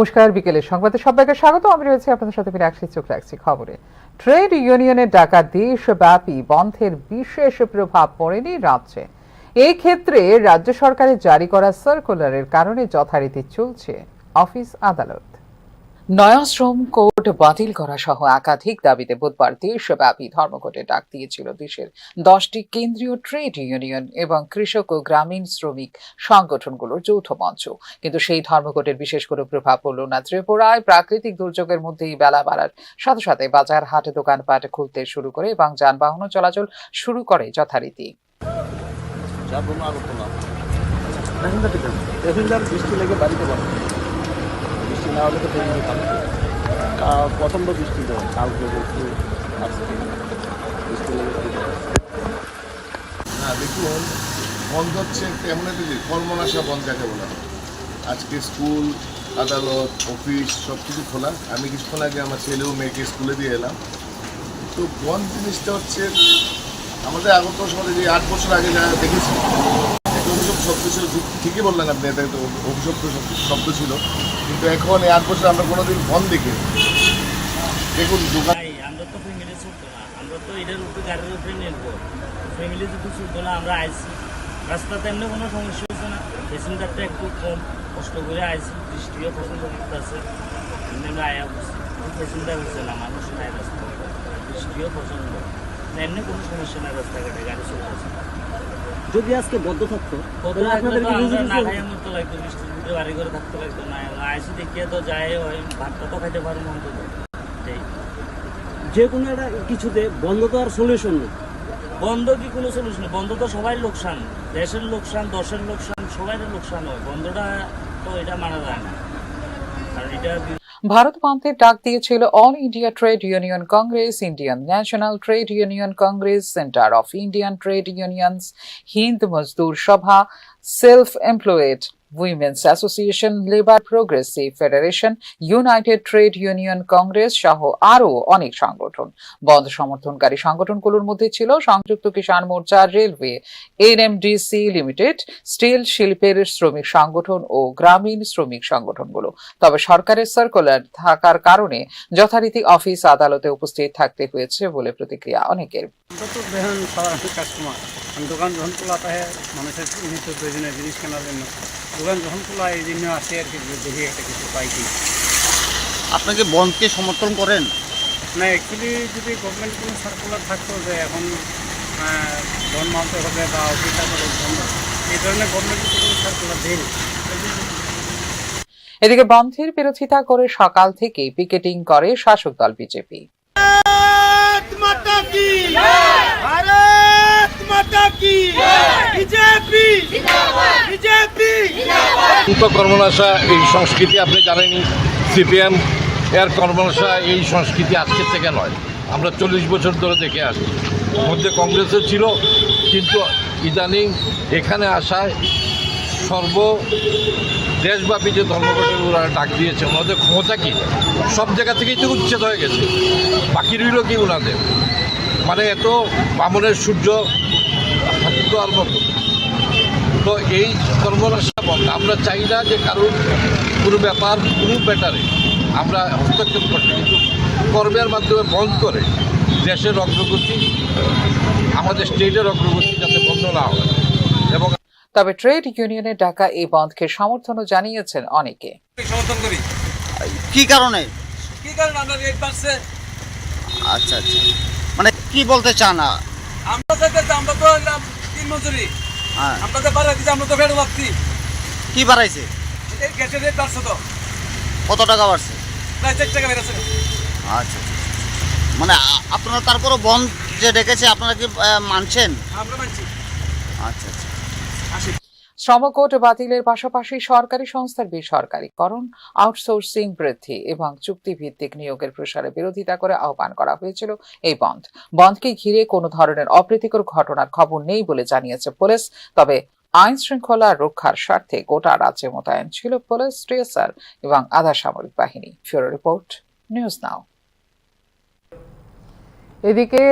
নমস্কার, বিকেলের সংবাদে সবাইকে স্বাগত। আমি রয়েছে আপনাদের সাথে মিনাক্ষী, চোখ রাখছি খবরে। ট্রেড ইউনিয়নের ডাকা দেশব্যাপী বন্ধের বিশেষ প্রভাব পড়েনি রাজ্যে। এই ক্ষেত্রে রাজ্য সরকারের জারি করা সার্কুলারের কারণে যথারীতি চলছে অফিস আদালত। নয়া শ্রম কোড বাতিল করা সহ একাধিক দাবিতে বুধবার দেশব্যাপী ধর্মঘটের ডাক দিয়েছিল দেশের 10টি কেন্দ্রীয় ট্রেড ইউনিয়ন এবং কৃষক ও গ্রামীণ শ্রমিক সংগঠনগুলোর যৌথ মঞ্চ। কিন্তু সেই ধর্মঘটের বিশেষ কোনো প্রভাব পড়ল না ত্রিপুরায়। প্রাকৃতিক দুর্যোগের মধ্যেই বেলা বাড়ার সাথে সাথে বাজার হাট দোকানপাট খুলতে শুরু করে এবং যানবাহনও চলাচল শুরু করে যথারীতি। না হলে তো প্রচণ্ড বৃষ্টি দেয়, কালকে একটু বৃষ্টি লেগে না। দেখুন, বন্ধ হচ্ছে এমন একটা যে কর্মনাশা বন্ধ যাকে বলা হয়। আজকে স্কুল, আদালত, অফিস সব কিছু খোলা। আমি কিছুক্ষণ আগে আমার ছেলে ও মেয়েকে স্কুলে দিয়ে এলাম। তো বন্ধ জিনিসটা হচ্ছে আমাদের আগত সমাজে যে 8 বছর আগে যারা দেখেছি, অভিশপ্ত শব্দ ছিল, ঠিকই বললেন আপনি, এটা তো অভিশপ্ত শব্দ ছিল। কিন্তু এখন এই 8 বছর আমরা কোনোদিন বন্ধ দেখি দেখুন দোকান। আমরা তো ফ্যামিলি চলতো না, আমরা তো এটার উপরে গাড়ির উপরে নির্ভর। ফ্যামিলি যদি চলতো না, আমরা আইসি রাস্তাতে এমনি কোনো সমস্যা হচ্ছে না। প্যাসেঞ্জারটা একটু কম কষ্ট করে আইসি, বৃষ্টিও পছন্দ করতে আছে, এমনি আমরা আয়া বসছি। প্যাসেঞ্জার হচ্ছে না, মানুষ নাই রাস্তা, বৃষ্টিও পছন্দ এমনি কোনো সমস্যা নাই, রাস্তাঘাটে গাড়ি চলতেছে। যদি আজকে বদ্ধ থাকতো না খাইয়া মতো লাগতো, বৃষ্টির ভিতরে বাড়ি করে থাকতে লাগতো না। আইসি দেখিয়ে তো যায়, ভাতটা তো খাইতে পারবো অন্তত। যে কোনো একটা কিছুতে বন্ধ তো আর সলিউশন নেই। বন্ধ কি কোনো সলিউশন? বন্ধ তো সবাই লোকসান, দেশের লোকসান, দশের লোকসান, সবাই লোকসান হয়। বন্ধটা তো এটা মানা যায় না, কারণ এটা ভারত বন্ধের ডাক দিয়েছিল all India trade union Congress, Indian national trade union Congress, centre of Indian trade unions, Hind মজদুর সভা, self employed women's association, labour progressive federation, United trade union Congress সহ আরও অনেক সংগঠন। বন্ধ সমর্থনকারী সংগঠনগুলোর মধ্যে ছিল সংযুক্ত কিষাণ মোর্চা, রেলওয়ে, এনএমডিসি লিমিটেড, স্টিল শিল্পের শ্রমিক সংগঠন ও গ্রামীণ শ্রমিক সংগঠনগুলো। তবে সরকারের সার্কুলার থাকার কারণে যথারীতি অফিস আদালতে উপস্থিত থাকতে হয়েছে বলে প্রতিক্রিয়া অনেকের। কাস্টমার দোকান যখন খোলা থাকে মানুষের নিত্য প্রয়োজনীয় জিনিস কেনার জন্য, দোকান যখন খোলা এই জন্য আসে আর কি, দেখি একটা কিছু পাই কি। আপনাকে বন্ধকে সমর্থন করেন না, অ্যাকচুয়ালি যদি গভর্নমেন্ট কোনো সার্কুলার থাকতো যে এখন বন্ধ মানতে হবে বা অফিস আদালত বন্ধ, এই ধরনের গভর্নমেন্ট কোনো সার্কুলার দেয়নি। এদিকে বন্ধের বিরোধিতা করে সকাল থেকে পিকেটিং করে শাসক দল বিজেপি। কর্মনাশা এই সংস্কৃতি আপনি জানেনই, সিপিএম এর কর্মনাশা এই সংস্কৃতি আজকের থেকে নয়, আমরা 40 বছর ধরে দেখে আসছি। মধ্যে কংগ্রেসের ছিল, কিন্তু ইদানিং এখানে আসায় দেশব্যাপী যে ধর্মঘটের ওরা ডাক দিয়েছে, ওনাদের ক্ষমতা কি? সব জায়গা থেকেই তো উচ্ছেদ হয়ে গেছে, বাকি রইল কি ওনাদের? মানে এত বামনের সূর্য দেওয়ার মতো। তো এই কর্মনাশা বন্ধ, আমরা চাই না যে কারোর কোনো ব্যাপার কোনো ব্যাটারে আমরা হস্তক্ষেপ করছি, কিন্তু কর্মের মাধ্যমে বন্ধ করে দেশের অগ্রগতি, আমাদের স্টেটের অগ্রগতি যাতে বন্ধ না হয়। এবং তবে ট্রেড ইউনিয়নের ডাকা এই বন্ধকে সমর্থনও জানিয়েছেন অনেকে। সমর্থন করি। কি কারণে? আমরা রেট বাড়ছে। আচ্ছা, মানে কি বলতে চান? আমরা তো তিন মজুরি, হ্যাঁ, আমরা তো বাড়াই দিচ্ছি, আমরা তো ফেরত পাচ্ছি। কি বাড়াইছে? এই গ্যাসের রেট বাড়ছে তো। কত টাকা বাড়ছে? প্রায় 4 টাকা বেড়েছে। আচ্ছা, মানে আপনারা তারপরও বন্ধ যে ডেকেছে আপনারা কি মানছেন? আমরা মানছি। আচ্ছা। শ্রম কোড বাতিলের পাশাপাশি সরকারি সংস্থার বেসরকারীকরণ, আউটসোর্সিং বৃদ্ধি এবং চুক্তিভিত্তিক নিয়োগের প্রসারে বিরোধিতা করে আহ্বান করা হয়েছিল এই বন্ধকে ঘিরে কোনো ধরনের অপ্রীতিকর ঘটনার খবর নেই বলে জানিয়েছে পুলিশ। তবে আইন শৃঙ্খলা রক্ষার স্বার্থে গোটা রাজ্যে মোতায়েন ছিল পুলিশ, টিএসআর এবং আধা সামরিক বাহিনী। Bureau report, news now. এদিকে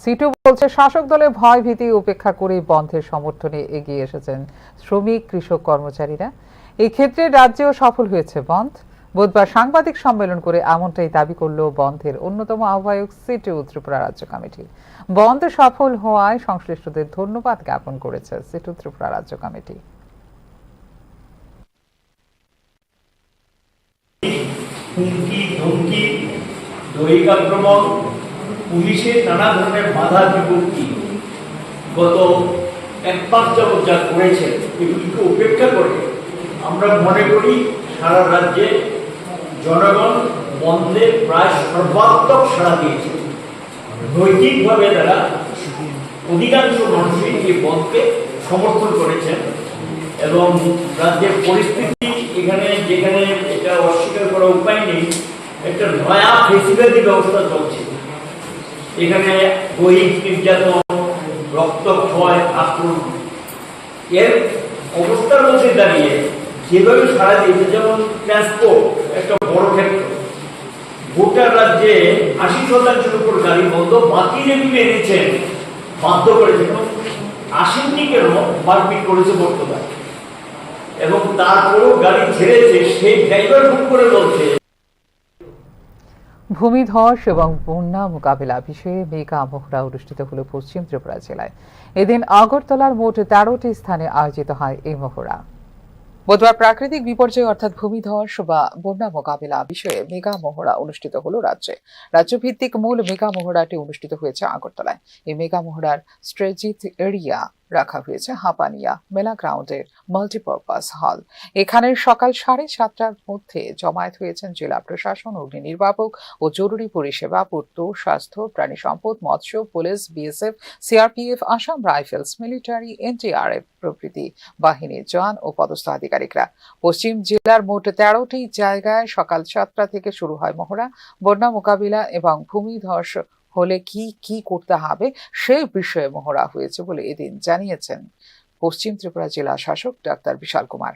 সিটু বলছে শাসক দলের ভয় ভীতি উপেক্ষা করে বন্ধের সমর্থনে এগিয়ে এসেছেন শ্রমিক কৃষক কর্মচারীরা। এই ক্ষেত্রে রাজ্যেও সফল হয়েছে বন্ধ। বুধবার সাংবাদিক সম্মেলন করে এমনটাই দাবি করল বন্ধের অন্যতম আহ্বায়ক সিটু ত্রিপুরা রাজ্য কমিটি। বন্ধ সফল হওয়ায় সংশ্লিষ্টদের ধন্যবাদ জ্ঞাপন করেছে সিটু ত্রিপুরা রাজ্য কমিটি। হুমকি ধমকি, দৈহিক আক্রমণ, পুলিশের নানা ধরনের বাধা বিপত্তি গত এক মাস যাবৎ যা করেছেন, এগুলিকে উপেক্ষা করে আমরা মনে করি সারা রাজ্যে জনগণ বন্ধে প্রায় সর্বাত্মক সাড়া দিয়েছে। নৈতিকভাবে তারা অধিকাংশ মানুষই এই বন্ধকে সমর্থন করেছেন এবং রাজ্যের পরিস্থিতি এখানে যেখানে এটা অস্বীকার করার উপায় নেই, একটা নয়া ফেসিলিটি ব্যবস্থা চলছে। এখানে দৈহিক নির্যাতন, রক্তক্ষয়, আক্রমণ, এর অবস্থার মধ্যে দাঁড়িয়ে যেভাবে সারা দিয়েছে, যেমন ট্রান্সপোর্ট একটা বড় ক্ষেত্র, গোটা রাজ্যে 80% উপর গাড়ি বন্ধ, বাকি যেগুলো এনেছেন বাধ্য করেছে, আসেননি কেন মারপিট করেছে বর্তমানে, এবং তারপরেও গাড়ি ছেড়েছে, সেই ড্রাইভার ফোন করে বলছে। ভূমিধস এবং বন্যা মোকাবিলা বিষয়ে মেগা মহড়া অনুষ্ঠিত হল পশ্চিম ত্রিপুরা জেলায়। এদিন আগরতলার মোট 13টি স্থানে আয়োজিত হয় এই মহড়া। বুধবার প্রাকৃতিক বিপর্যয় অর্থাৎ ভূমিধস বা বন্যা মোকাবিলা বিষয়ে মেগা মহড়া অনুষ্ঠিত হল রাজ্যে। রাজ্যভিত্তিক মূল মেগা মহড়াটি অনুষ্ঠিত হয়েছে আগরতলায়। এই মেগা মহড়ার স্ট্রেটেজিক এরিয়া রাখা হয়েছে হাপানিয়া মেলা গ্রাউন্ডের মাল্টিপারপাস হল। এখানে সকাল 7:30টার মধ্যে জমায়েত হয়েছেন জেলা প্রশাসন, অগ্নি নির্বাপক ও জরুরি পরিষেবা, পূর্ত, স্বাস্থ্য, প্রাণী সম্পদ, মৎস্য, police, BSF, CRPF, Assam rifles, military, NDRF প্রভৃতি বাহিনীর জওয়ান ও পদস্থ আধিকারিকরা। পশ্চিম জেলার মোট 13টি জায়গায় সকাল 7টা থেকে শুরু হয় মহড়া। বন্যা মোকাবিলা এবং ভূমিধস হলে কি কি করতে হবে সেই বিষয়ে মহড়া হয়েছে বলে এদিন জানিয়েছেন পশ্চিম ত্রিপুরা জেলা শাসক ডাক্তার বিশাল कुमार।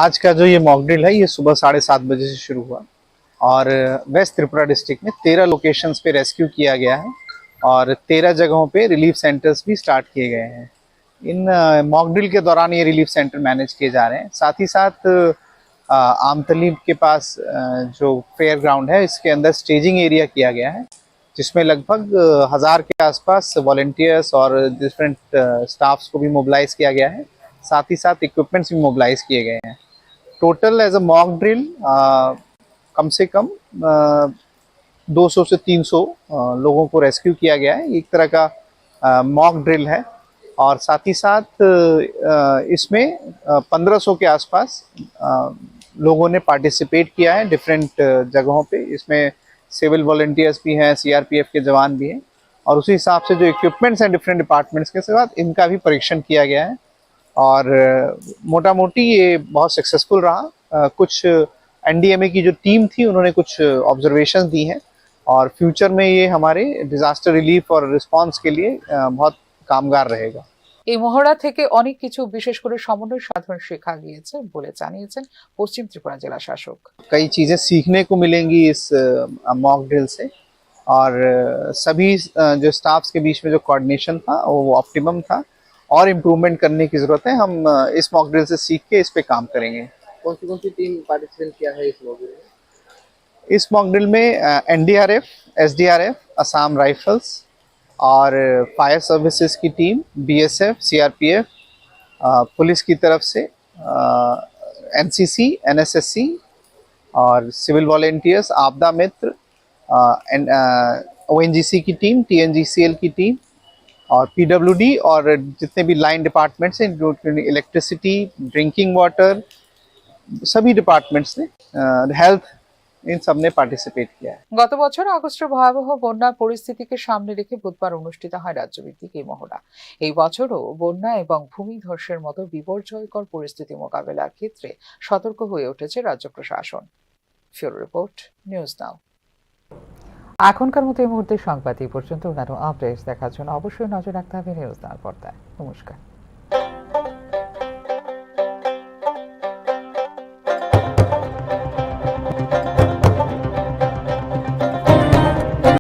आज का जो ये मॉक ड्रिल है ये सुबह 7:30 बजे से शुरू हुआ और वेस्ट त्रिपुरा डिस्ट्रिक्ट में 13 लोकेशंस पे रेस्क्यू किया गया है और 13 जगहों पे रिलीफ सेंटर्स भी स्टार्ट किए गए हैं। इन मॉक ड्रिल के दौरान ये रिलीफ सेंटर मैनेज किए जा रहे हैं। साथ ही साथ आमतली के पास जो फेयर ग्राउंड है इसके अंदर स्टेजिंग एरिया किया गया है, जिसमें लगभग 1000 के आसपास वॉलंटियर्स और डिफरेंट स्टाफ्स को भी मोबिलाइज किया गया है। साथ ही साथ इक्विपमेंट्स भी मोबिलाइज किए गए हैं। Total as a mock drill कम से कम 200 से 300 लोगों को रेस्क्यू किया गया है। एक तरह का मॉक ड्रिल है और साथ ही साथ इसमें 1500 के आसपास लोगों ने पार्टिसिपेट किया है डिफरेंट जगहों पे। इसमें सिविल वॉलंटियर्स भी हैं, सीआरपीएफ के जवान भी हैं और उसी हिसाब से जो इक्विपमेंट्स हैं डिफरेंट डिपार्टमेंट्स के साथ इनका भी परीक्षण किया गया है और मोटा मोटी ये बहुत सक्सेसफुल रहा। कुछ एनडीएमए की जो टीम थी उन्होंने कुछ ऑब्जर्वेशन दी हैं और फ्यूचर में ये हमारे डिजास्टर रिलीफ और रिस्पांस के लिए बहुत कामगार रहेगा। এই মহড়া থেকে অনেক কিছু বিশেষ করে সমন্বয় সাধন শেখা গিয়েছে বলে জানিয়েছেন পশ্চিম ত্রিপুরা জেলা শাসক। कई चीज़ें सीखने को मिलेंगी इस मॉक ड्रिल से और सभी जो स्टाफ्स के बीच में जो कोऑर्डिनेशन था वो ऑप्टिमम था और इम्प्रूवमेंट करने की ज़रूरत है। हम इस मॉक ड्रिल से सीख के इस पे काम करेंगे। कौन सी टीम पार्टिसिपेट किया है इस मॉक ड्रिल में? इस मॉक ड्रिल में एनडीआरएफ, एसडीआरएफ, असम राइफल्स और फायर सर्विसेज की टीम, बीएसएफ, सीआरपीएफ, पुलिस की तरफ से एनसीसी, एनएसएससी और सिविल वॉलंटियर्स, आपदा मित्र, ओएनजीसी की टीम, टीएनजीसीएल की टीम और पीडब्ल्यूडी और जितने भी लाइन डिपार्टमेंट्स हैं, इलेक्ट्रिसिटी, ड्रिंकिंग वाटर, सभी डिपार्टमेंट्स ने, हेल्थ, इन सब ने पार्टिसिपेट किया है। গত বছর আগস্টের ভয়াবহ বন্যার পরিস্থিতিকে সামনে রেখে বুধবার অনুষ্ঠিত হয় রাজ্যভিত্তিক এই মহড়া। এই বছরও বন্যা এবং ভূমিধসের মতো বিপর্যয়কর পরিস্থিতি মোকাবেলার ক্ষেত্রে সতর্ক হয়ে উঠেছে রাজ্য প্রশাসন। ফিউরো রিপোর্ট, নিউজ নাও। এখনকার মতো এই মুহূর্তে সংবাদ এই পর্যন্ত। অন্যান্য আপডেটস দেখার জন্য অবশ্যই নজর রাখতে হবে নিউজ নাও পর্দায়। নমস্কার।